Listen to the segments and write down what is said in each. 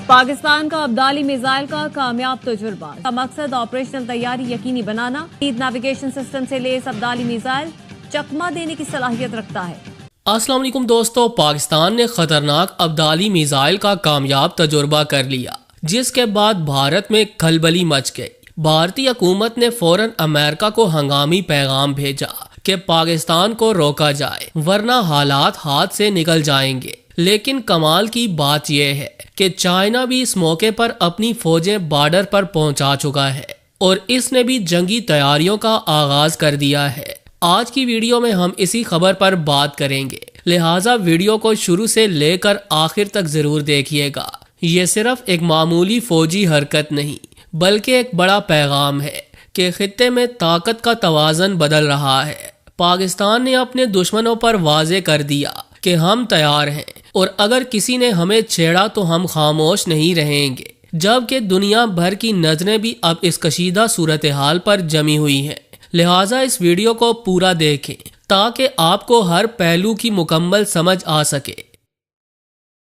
पाकिस्तान का अब्दाली मिसाइल का कामयाब तजुर्बा का मकसद ऑपरेशनल तैयारी यकीनी बनाना। नेविगेशन सिस्टम से लैस अब्दाली मिसाइल चकमा देने की सलाहियत रखता है। अस्सलाम वालेकुम दोस्तों, पाकिस्तान ने खतरनाक अब्दाली मिसाइल का कामयाब तजुर्बा कर लिया, जिसके बाद भारत में खलबली मच गई। भारतीय हुकूमत ने फौरन अमेरिका को हंगामी पैगाम भेजा कि पाकिस्तान को रोका जाए वरना हालात हाथ से निकल जाएंगे। लेकिन कमाल की बात यह है कि चाइना भी इस मौके पर अपनी फौजें बॉर्डर पर पहुंचा चुका है और इसने भी जंगी तैयारियों का आगाज कर दिया है। आज की वीडियो में हम इसी खबर पर बात करेंगे, लिहाजा वीडियो को शुरू से लेकर आखिर तक जरूर देखिएगा। ये सिर्फ एक मामूली फौजी हरकत नहीं बल्कि एक बड़ा पैगाम है कि खित्ते में ताकत का तवाज़न बदल रहा है। पाकिस्तान ने अपने दुश्मनों पर वाजे कर दिया कि हम तैयार हैं और अगर किसी ने हमें छेड़ा तो हम खामोश नहीं रहेंगे। जबकि दुनिया भर की नजरें भी अब इस कशीदा सूरत हाल पर जमी हुई हैं। लिहाजा इस वीडियो को पूरा देखें ताकि आपको हर पहलू की मुकम्मल समझ आ सके।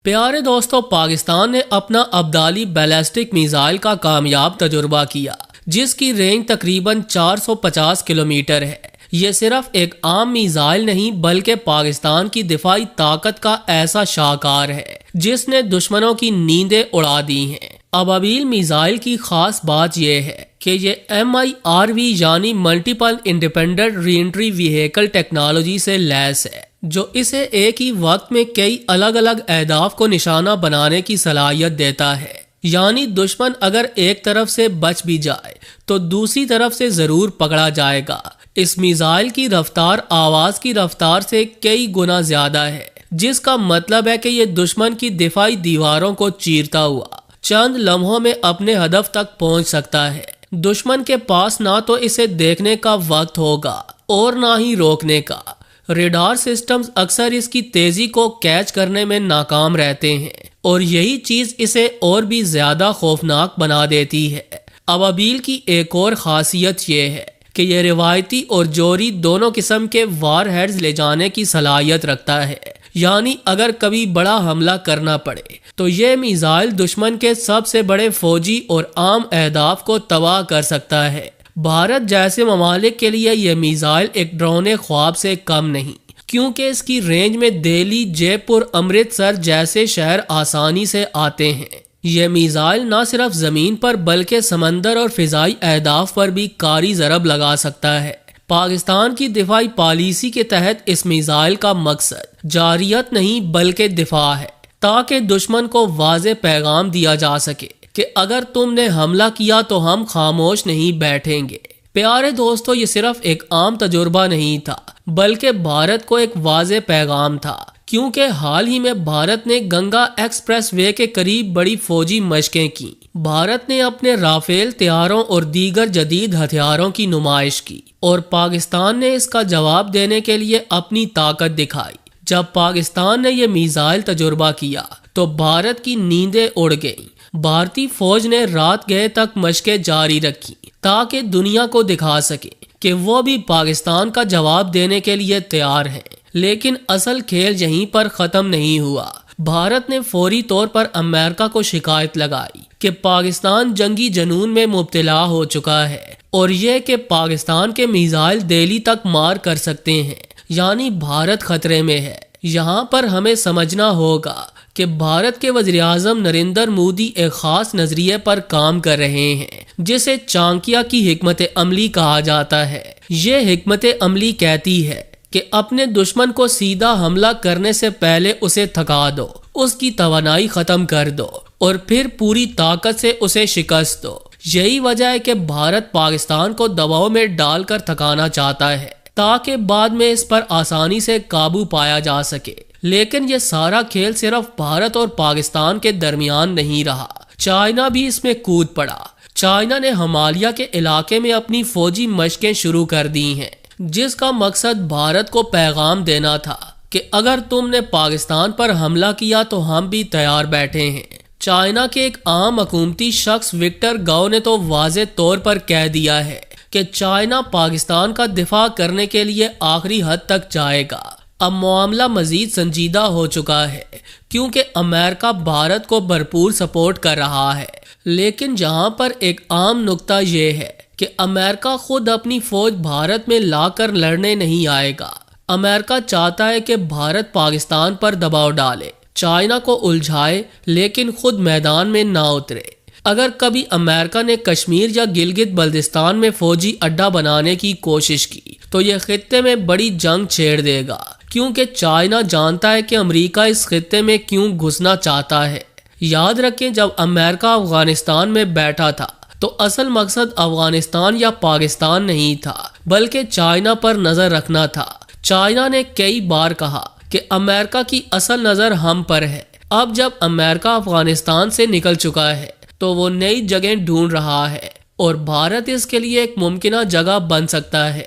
प्यारे दोस्तों, पाकिस्तान ने अपना अब्दाली बैलिस्टिक मिसाइल का कामयाब तजुर्बा किया, जिसकी रेंज तकरीबन 450 किलोमीटर है। ये सिर्फ एक आम मिसाइल नहीं बल्कि पाकिस्तान की दिफाई ताकत का ऐसा शाहकार है जिसने दुश्मनों की नींदें उड़ा दी हैं। अबाबील मिसाइल की खास बात यह है कि ये MIRV यानी multiple independent re-entry vehicle technology से लैस है, जो इसे एक ही वक्त में कई अलग अलग अहदाफ को निशाना बनाने की सलाहियत देता है। यानी दुश्मन अगर एक तरफ से बच भी जाए तो दूसरी तरफ से जरूर पकड़ा जाएगा। इस मिसाइल की रफ्तार आवाज की रफ्तार से कई गुना ज्यादा है, जिसका मतलब है कि ये दुश्मन की दिफाई दीवारों को चीरता हुआ चंद लम्हों में अपने हदफ तक पहुंच सकता है। दुश्मन के पास ना तो इसे देखने का वक्त होगा और ना ही रोकने का। रेडार सिस्टम्स अक्सर इसकी तेजी को कैच करने में नाकाम रहते हैं और यही चीज इसे और भी ज्यादा खौफनाक बना देती है। अबाबील की एक और खासियत यह है कि यह रिवायती और जोरी दोनों किस्म के वार हेड्स ले जाने की सलाहियत रखता है। यानी अगर कभी बड़ा हमला करना पड़े तो यह मिसाइल दुश्मन के सबसे बड़े फौजी और आम अहदाफ को तबाह कर सकता है। भारत जैसे ममालिक के लिए यह मिसाइल एक ड्रोने ख्वाब से कम नहीं, क्योंकि इसकी रेंज में दिल्ली, जयपुर, अमृतसर जैसे शहर आसानी से आते हैं। यह मिसाइल न सिर्फ जमीन पर बल्कि समंदर और फिजाई अहदाफ पर भी कारी जरब लगा सकता है। पाकिस्तान की दिफाई पॉलिसी के तहत इस मिसाइल का मकसद जारियत नहीं बल्कि दिफा है, ताकि दुश्मन को वाज़े पैगाम दिया जा सके कि अगर तुमने हमला किया तो हम खामोश नहीं बैठेंगे। प्यारे दोस्तों, ये सिर्फ एक आम तजुर्बा नहीं था बल्कि भारत को एक वाज़े पैगाम था, क्योंकि हाल ही में भारत ने गंगा एक्सप्रेस वे के करीब बड़ी फौजी मशकें की। भारत ने अपने राफेल तैयारों और दीगर जदीद हथियारों की नुमाइश की और पाकिस्तान ने इसका जवाब देने के लिए अपनी ताकत दिखाई। जब पाकिस्तान ने यह मिसाइल तजुर्बा किया तो भारत की नींदें उड़ गईं। भारतीय फौज ने रात गए तक मशकें जारी रखी ताकि दुनिया को दिखा सके कि वो भी पाकिस्तान का जवाब देने के लिए तैयार हैं। लेकिन असल खेल यहीं पर खत्म नहीं हुआ। भारत ने फौरी तौर पर अमेरिका को शिकायत लगाई कि पाकिस्तान जंगी जनून में मुब्तला हो चुका है और यह कि पाकिस्तान के मिसाइल दिल्ली तक मार कर सकते हैं, यानी भारत खतरे में है। यहाँ पर हमें समझना होगा कि भारत के वज़ीर आज़म नरेंद्र मोदी एक खास नजरिए पर काम कर रहे हैं, जिसे चाणक्य की हिकमत अमली कहा जाता है। ये हिकमत अमली कहती है कि अपने दुश्मन को सीधा हमला करने से पहले उसे थका दो, उसकी तवानाई खत्म कर दो और फिर पूरी ताकत से उसे शिकस्त दो। यही वजह है कि भारत पाकिस्तान को दबाव में डालकर थकाना चाहता है ताकि बाद में इस पर आसानी से काबू पाया जा सके। लेकिन ये सारा खेल सिर्फ भारत और पाकिस्तान के दरमियान नहीं रहा, चाइना भी इसमें कूद पड़ा। चाइना ने हिमालय के इलाके में अपनी फौजी मशकें शुरू कर दी हैं, जिसका मकसद भारत को पैगाम देना था कि अगर तुमने पाकिस्तान पर हमला किया तो हम भी तैयार बैठे हैं। चाइना के एक आम हुकूमती शख्स विक्टर गाओ ने तो वाज़े तौर पर कह दिया है कि चाइना पाकिस्तान का दिफा करने के लिए आखिरी हद तक जाएगा। अब मामला मजीद संजीदा हो चुका है, क्योंकि अमेरिका भारत को भरपूर सपोर्ट कर रहा है। लेकिन जहां पर एक आम नुक्ता ये है कि अमेरिका खुद अपनी फौज भारत में लाकर लड़ने नहीं आएगा। अमेरिका चाहता है कि भारत पाकिस्तान पर दबाव डाले, चाइना को उलझाए, लेकिन खुद मैदान में ना उतरे। अगर कभी अमेरिका ने कश्मीर या गिलगित बल्तिस्तान में फौजी अड्डा बनाने की कोशिश की तो यह खित्ते में बड़ी जंग छेड़ देगा, क्योंकि चाइना जानता है कि अमेरिका इस खित्ते में क्यों घुसना चाहता है। याद रखें, जब अमेरिका अफगानिस्तान में बैठा था तो असल मकसद अफगानिस्तान या पाकिस्तान नहीं था, बल्कि चाइना पर नजर रखना था। चाइना ने कई बार कहा कि अमेरिका की असल नजर हम पर है। अब जब अमेरिका अफगानिस्तान से निकल चुका है तो वो नई जगह ढूंढ रहा है और भारत इसके लिए एक मुमकिन जगह बन सकता है।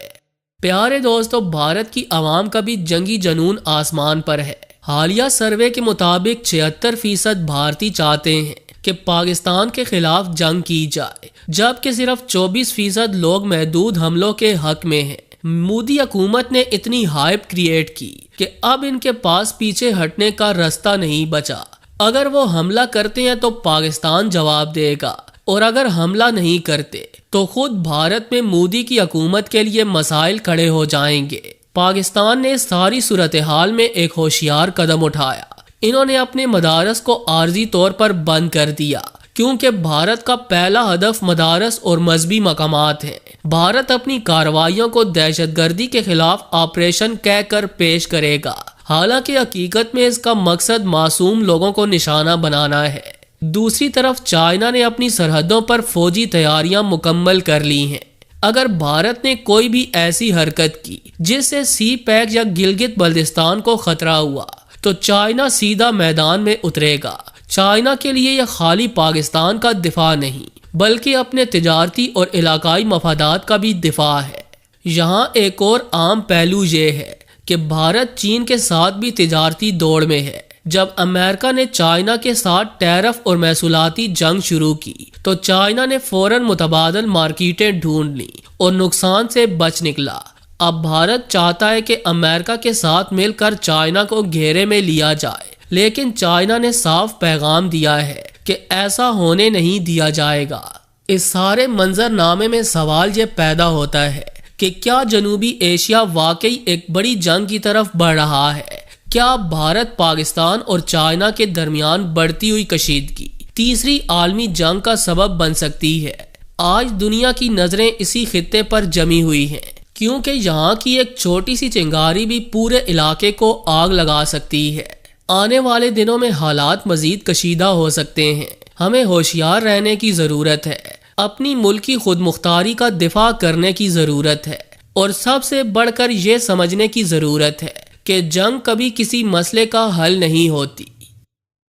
प्यारे दोस्तों, भारत की आवाम का भी जंगी जुनून आसमान पर है। हालिया सर्वे के मुताबिक 76% भारतीय चाहते हैं कि पाकिस्तान के खिलाफ जंग की जाए, जबकि सिर्फ 24% लोग महदूद हमलों के हक में हैं। मोदी हुकूमत ने इतनी हाइप क्रिएट की कि अब इनके पास पीछे हटने का रास्ता नहीं बचा। अगर वो हमला करते हैं तो पाकिस्तान जवाब देगा, और अगर हमला नहीं करते तो खुद भारत में मोदी की हुकूमत के लिए मसाइल खड़े हो जाएंगे। पाकिस्तान ने सारी सूरत हाल में एक होशियार कदम उठाया। इन्होंने अपने मदारस को आर्जी तौर पर बंद कर दिया, क्योंकि भारत का पहला हदफ मदारस और मजहबी मकामात है। भारत अपनी कार्रवाइयों को दहशतगर्दी के खिलाफ ऑपरेशन कहकर पेश करेगा, हालांकि हकीकत में इसका मकसद मासूम लोगों को निशाना बनाना है। दूसरी तरफ चाइना ने अपनी सरहदों पर फौजी तैयारियां मुकम्मल कर ली हैं। अगर भारत ने कोई भी ऐसी हरकत की जिससे सी पैक या गिलगित बल्तिस्तान को खतरा हुआ तो चाइना सीधा मैदान में उतरेगा। चाइना के लिए यह खाली पाकिस्तान का दिफा नहीं, बल्कि अपने तिजारती और इलाकाई मफादात का भी दिफा है। यहाँ एक और आम पहलू ये है कि भारत चीन के साथ भी तिजारती दौड़ में है। जब अमेरिका ने चाइना के साथ टैरिफ और महसूलाती जंग शुरू की तो चाइना ने फौरन मुतबादल मार्केटें ढूंढ ली और नुकसान से बच निकला। अब भारत चाहता है कि अमेरिका के साथ मिलकर चाइना को घेरे में लिया जाए, लेकिन चाइना ने साफ पैगाम दिया है कि ऐसा होने नहीं दिया जाएगा। इस सारे मंजरनामे में सवाल ये पैदा होता है कि क्या जनूबी एशिया वाकई एक बड़ी जंग की तरफ बढ़ रहा है? क्या भारत, पाकिस्तान और चाइना के दरमियान बढ़ती हुई कशीदगी तीसरी आलमी जंग का सबब बन सकती है? आज दुनिया की नजरें इसी खित्ते पर जमी हुई हैं, क्योंकि यहाँ की एक छोटी सी चिंगारी भी पूरे इलाके को आग लगा सकती है। आने वाले दिनों में हालात मजीद कशीदा हो सकते हैं। हमें होशियार रहने की जरूरत है, अपनी मुल्की खुद मुख्तारी का दिफा करने की जरूरत है, और सबसे बढ़कर यह समझने की जरूरत है कि जंग कभी किसी मसले का हल नहीं होती।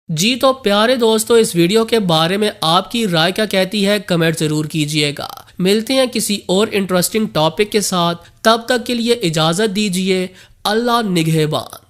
जी तो प्यारे दोस्तों, इस वीडियो के बारे में आपकी राय क्या कहती है, कमेंट जरूर कीजिएगा। मिलते हैं किसी और इंटरेस्टिंग टॉपिक के साथ, तब तक के लिए इजाजत दीजिए। अल्लाह निगहबान।